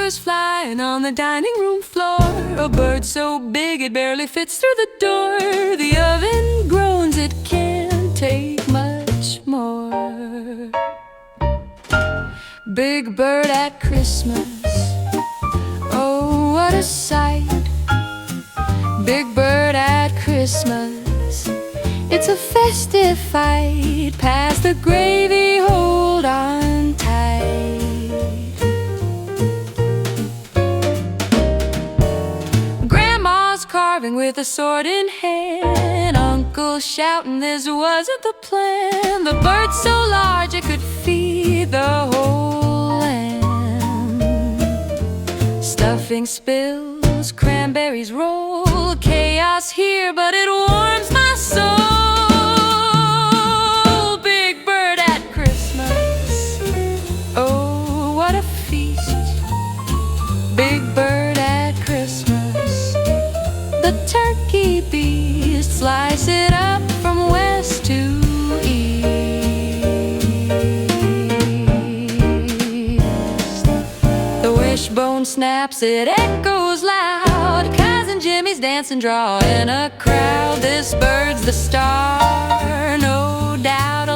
goes flying on the dining room floor. A bird so big it barely fits through the door. The oven groans, it can't take much more. Big bird at Christmas, oh what a sight. Big bird at Christmas, it's a festive fight. Pass the gravy, hold on tight. Grandma's carving with a sword in hand. Uncle shouting this wasn't the plan. The bird's so large it could feed the whole lamb. Stuffing spills, cranberries roll. Chaos here, but it warms my soul. Big bird at Christmas, oh what a feast. Big bird at Christmas, the turkey beast. Slice it up from west to east. The wishbone snaps, it echoes loud. Cousin Jimmy's dancing, drawing a crowd. This bird's the star, no doubt.